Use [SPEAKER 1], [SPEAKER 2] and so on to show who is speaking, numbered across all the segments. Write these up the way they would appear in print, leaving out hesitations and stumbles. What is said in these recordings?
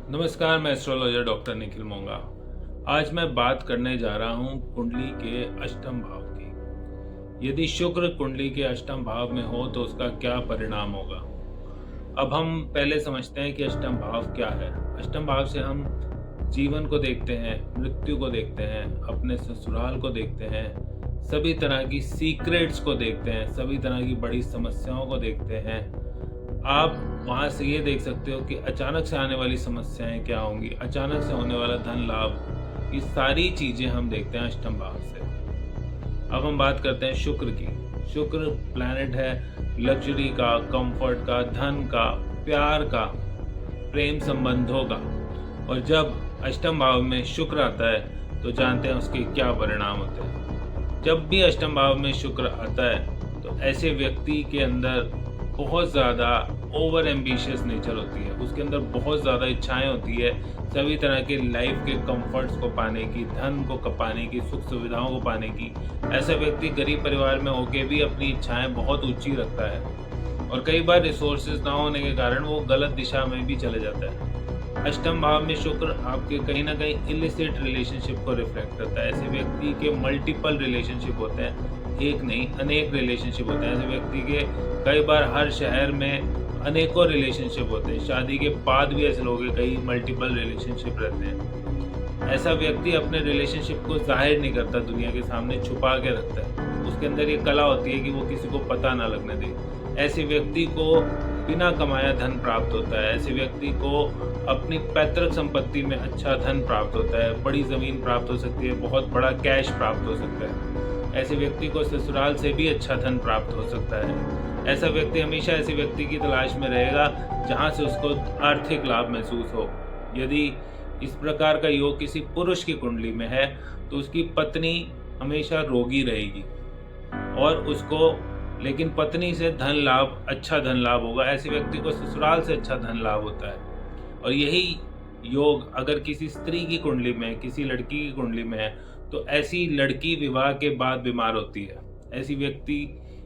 [SPEAKER 1] नमस्कार, मैं astrologer doctor Nikhil मोंगा। आज मैं बात करने जा रहा हूँ कुंडली के अष्टम भाव की। यदि शुक्र कुंडली के अष्टम भाव में हो तो उसका क्या परिणाम होगा। अब हम पहले समझते हैं कि अष्टम भाव क्या है। अष्टम भाव से हम जीवन को देखते हैं, मृत्यु को देखते हैं, अपने ससुराल को देखते हैं, सभी तरह की सीक्रेट्स को देखते हैं, सभी तरह की बड़ी समस्याओं को देखते हैं। आप वहाँ से ये देख सकते हो कि अचानक से आने वाली समस्याएं क्या होंगी, अचानक से होने वाला धन लाभ, ये सारी चीजें हम देखते हैं अष्टम भाव से। अब हम बात करते हैं शुक्र की। शुक्र प्लैनेट है लग्जरी का, कंफर्ट का, धन का, प्यार का, प्रेम संबंधों का। और जब अष्टम भाव में शुक्र आता है तो जानते हैं उसके क्या परिणाम होते हैं। जब भी अष्टम भाव में शुक्र आता है तो ऐसे व्यक्ति के अंदर बहुत ज़्यादा ओवर एम्बिशियस नेचर होती है, उसके अंदर बहुत ज़्यादा इच्छाएं होती है सभी तरह के लाइफ के कंफर्ट्स को पाने की, धन को पाने की, सुख सुविधाओं को पाने की। ऐसा व्यक्ति गरीब परिवार में होके भी अपनी इच्छाएं बहुत ऊंची रखता है और कई बार रिसोर्सेज ना होने के कारण वो गलत दिशा में भी चले जाता है। अष्टम भाव में शुक्र आपके कहीं ना कहीं इलिसिट रिलेशनशिप को रिफ्लेक्ट करता है। ऐसे व्यक्ति के मल्टीपल रिलेशनशिप होते हैं, एक नहीं अनेक रिलेशनशिप होते हैं। ऐसे व्यक्ति के कई बार हर शहर में अनेकों रिलेशनशिप होते हैं। शादी के बाद भी ऐसे लोगों के कई मल्टीपल रिलेशनशिप रहते हैं। ऐसा व्यक्ति अपने रिलेशनशिप को जाहिर नहीं करता, दुनिया के सामने छुपा के रखता है। उसके अंदर ये कला होती है कि वो किसी को पता ना लगने दे। ऐसे व्यक्ति को बिना कमाया धन प्राप्त होता है। ऐसे व्यक्ति को अपनी पैतृक संपत्ति में अच्छा धन प्राप्त होता है, बड़ी ज़मीन प्राप्त हो सकती है, बहुत बड़ा कैश प्राप्त हो सकता है। ऐसे व्यक्ति को ससुराल से भी अच्छा धन प्राप्त हो सकता है। ऐसा व्यक्ति हमेशा ऐसे व्यक्ति की तलाश में रहेगा जहाँ से उसको आर्थिक लाभ महसूस हो। यदि इस प्रकार का योग किसी पुरुष की कुंडली में है तो उसकी पत्नी हमेशा रोगी रहेगी और उसको लेकिन पत्नी से धन लाभ, अच्छा धन लाभ होगा। ऐसे व्यक्ति को ससुराल से अच्छा धन लाभ होता है। और यही योग अगर किसी स्त्री की कुंडली में, किसी लड़की की कुंडली में है तो ऐसी लड़की विवाह के बाद बीमार होती है।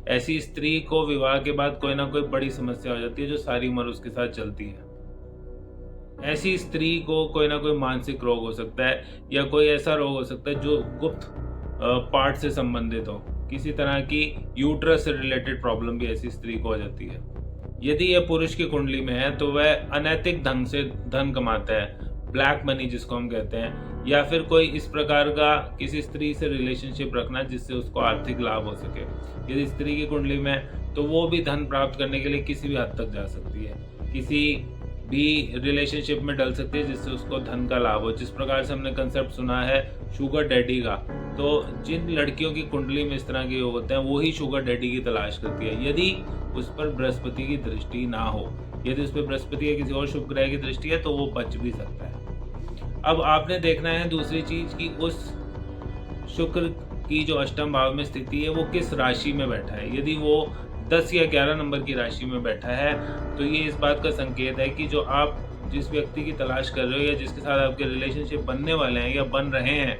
[SPEAKER 1] ऐसी स्त्री को विवाह के बाद कोई ना कोई बड़ी समस्या हो जाती है जो सारी उम्र उसके साथ चलती है। ऐसी स्त्री को कोई ना कोई मानसिक रोग हो सकता है या कोई ऐसा रोग हो सकता है जो गुप्त पार्ट से संबंधित हो। किसी तरह की यूट्रस से रिलेटेड प्रॉब्लम भी ऐसी स्त्री को हो जाती है। यदि यह पुरुष की कुंडली में है तो वह अनैतिक ढंग से धन कमाता है, ब्लैक मनी जिसको हम कहते हैं, या फिर कोई इस प्रकार का किसी स्त्री से रिलेशनशिप रखना जिससे उसको आर्थिक लाभ हो सके। यदि स्त्री की कुंडली में तो वो भी धन प्राप्त करने के लिए किसी भी हद तक जा सकती है, किसी भी रिलेशनशिप में डल सकती है जिससे उसको धन का लाभ हो। जिस प्रकार से हमने कंसेप्ट सुना है शुगर डैडी का, तो जिन लड़कियों की कुंडली में इस तरह के योग होते हैं वो ही शुगर डैडी की तलाश करती है, यदि उस पर बृहस्पति की दृष्टि ना हो। यदि उस पर बृहस्पति या किसी और शुभ ग्रह की दृष्टि है तो वो बच भी सकता है। अब आपने देखना है दूसरी चीज कि उस शुक्र की जो अष्टम भाव में स्थिति है वो किस राशि में बैठा है। यदि वो 10 या 11 नंबर की राशि में बैठा है तो ये इस बात का संकेत है कि जो आप जिस व्यक्ति की तलाश कर रहे हो या जिसके साथ आपके रिलेशनशिप बनने वाले हैं या बन रहे हैं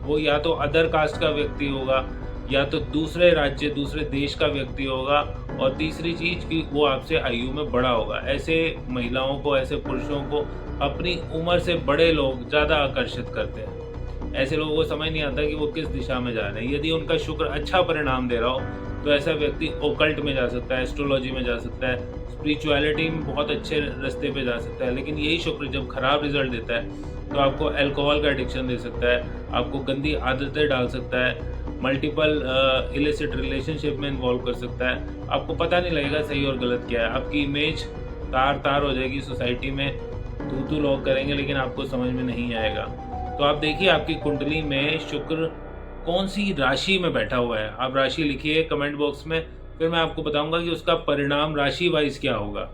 [SPEAKER 1] वो या तो अदर कास्ट का व्यक्ति होगा या तो दूसरे राज्य, दूसरे देश का व्यक्ति होगा, और तीसरी चीज कि वो आपसे आयु में बड़ा होगा। ऐसे महिलाओं को, ऐसे पुरुषों को अपनी उम्र से बड़े लोग ज़्यादा आकर्षित करते हैं। ऐसे लोगों को समझ नहीं आता कि वो किस दिशा में जा रहे हैं। यदि उनका शुक्र अच्छा परिणाम दे रहा हो तो ऐसा व्यक्ति ओकल्ट में जा सकता है, एस्ट्रोलॉजी में जा सकता है, स्पिरिचुअलिटी में बहुत अच्छे रास्ते पे जा सकता है। लेकिन यही शुक्र जब खराब रिजल्ट देता है तो आपको अल्कोहल का एडिक्शन दे सकता है, आपको गंदी आदतें डाल सकता है, मल्टीपल इलिसिट रिलेशनशिप में इन्वॉल्व कर सकता है। आपको पता नहीं लगेगा सही और गलत क्या है। आपकी इमेज तार तार हो जाएगी सोसाइटी में, तू लोग करेंगे लेकिन आपको समझ में नहीं आएगा। तो आप देखिए आपकी कुंडली में शुक्र कौन सी राशि में बैठा हुआ है। आप राशि लिखिए कमेंट बॉक्स में, फिर मैं आपको बताऊंगा कि उसका परिणाम राशि वाइज क्या होगा।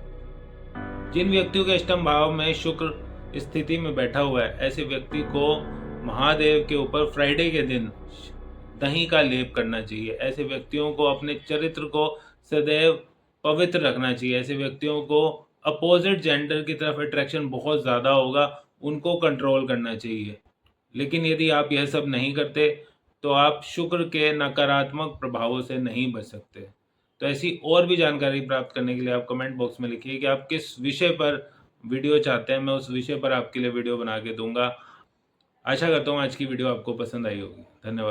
[SPEAKER 1] जिन व्यक्तियों के अष्टम भाव में शुक्र स्थिति में बैठा हुआ है ऐसे व्यक्ति को महादेव के ऊपर फ्राइडे के दिन दही का लेप करना चाहिए। ऐसे व्यक्तियों को अपने चरित्र को सदैव पवित्र रखना चाहिए। ऐसे व्यक्तियों को अपोजिट जेंडर की तरफ अट्रैक्शन बहुत ज़्यादा होगा, उनको कंट्रोल करना चाहिए। लेकिन यदि आप यह सब नहीं करते तो आप शुक्र के नकारात्मक प्रभावों से नहीं बच सकते। तो ऐसी और भी जानकारी प्राप्त करने के लिए आप कमेंट बॉक्स में लिखिए कि आप किस विषय पर वीडियो चाहते हैं, मैं उस विषय पर आपके लिए वीडियो बना के दूंगा। आशा करता हूँ आज की वीडियो आपको पसंद आई होगी। धन्यवाद।